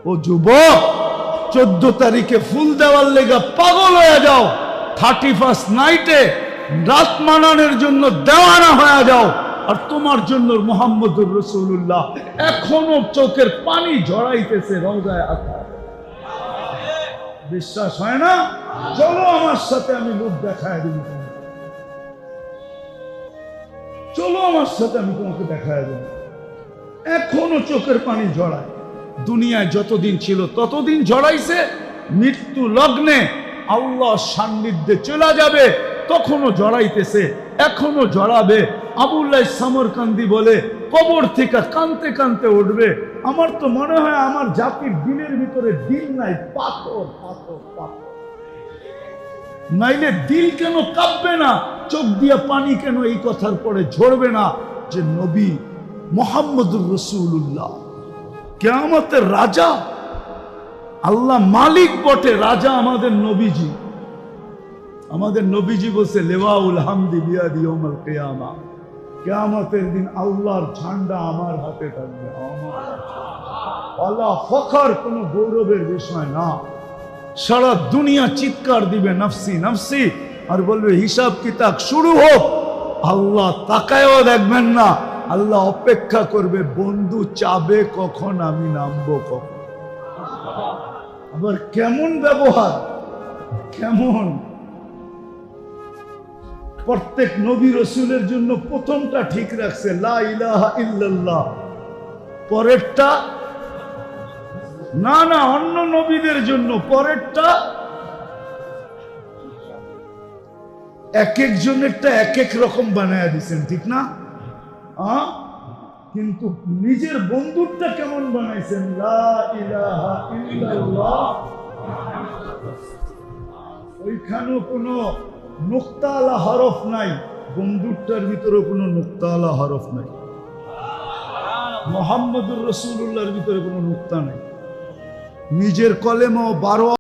ও যুবক, 14 তারিখে ফুল দেওয়ার লেগা পাগল হয়ে যাও, 31st নাইটে রাত মানানোর জন্য দেওয়ানা হয়ে যাও, আর তোমার জন্য মুহাম্মদুর রাসূলুল্লাহ এখনো চোখের পানি ঝরাইতেছে রওজায়ে আতহার। বিশ্বাস হয় না? চলো আমার সাথে, আমি লোক দেখায় দিব। চলো আমার সাথে, আমি তোমাকে দেখায় দেব। এখনো চোখের পানি ঝরায়। দুনিয়ায় যতদিন ছিল ততদিন ঝরাইছে। মৃত্যু লগ্নে আল্লাহর সান্নিধ্যে চলে যাবে, তখনও জড়াইতেছে, এখনো জড়াবে। আবুল্লাহ সামরকান্দি বলে, কবর থেকে কানতে কানতে উঠবে। আমার তো মনে হয় আমার জাতির দিনের ভিতরে দিল নাই, পাথর পাথর পাথর। নাইলে দিল কেন কাঁপবে না, চোখ দিয়া পানি কেন এই কথার পরে ঝরবে না যে নবী মুহাম্মদুর রাসূলুল্লাহ কিয়ামতের রাজা। আল্লাহ মালিক বটে, রাজা আমাদের নবীজি। আমাদের নবীজি বলছে, লেওয়াউল হামদি বিয়াদি ইয়াউমাল কিয়ামা, কিয়ামতের দিন আল্লাহর ঝান্ডা আমার হাতে থাকবে। আল্লাহ ফখর, কোনো গৌরবের বিষয় না। সারা দুনিয়া চিৎকার দিবে নফসি নফসি, আর বলবে হিসাব কিতাব শুরু হোক। আল্লাহ তাকায়ও দেখবেন না, আল্লাহ অপেক্ষা করবে, বন্ধু চাবে কখন আমি নামবো কখন। আবার কেমন ব্যবহার, কেমন! প্রত্যেক নবী রসুলের জন্য প্রথমটা ঠিক রাখছে, লা ইলাহা ইল্লাল্লাহ। পরেরটা না, না, অন্য নবীদের জন্য পরেরটা। এক একজনেরটা এক এক রকম বানায় দিচ্ছেন, ঠিক না? কিন্তু নিজের বন্ধুরটা কেমন বানাইছেন, লা ইলাহা ইল্লাল্লাহ। ওইখানেও কোনো নুক্তাওয়ালা হরফ নাই, বন্ধুরটার ভিতরে কোনো নুক্তাওয়ালা হরফ নাই। মুহাম্মদুর রাসূলুল্লাহর ভিতরে কোনো নুক্তা নাই। নিজের কলেমাও 12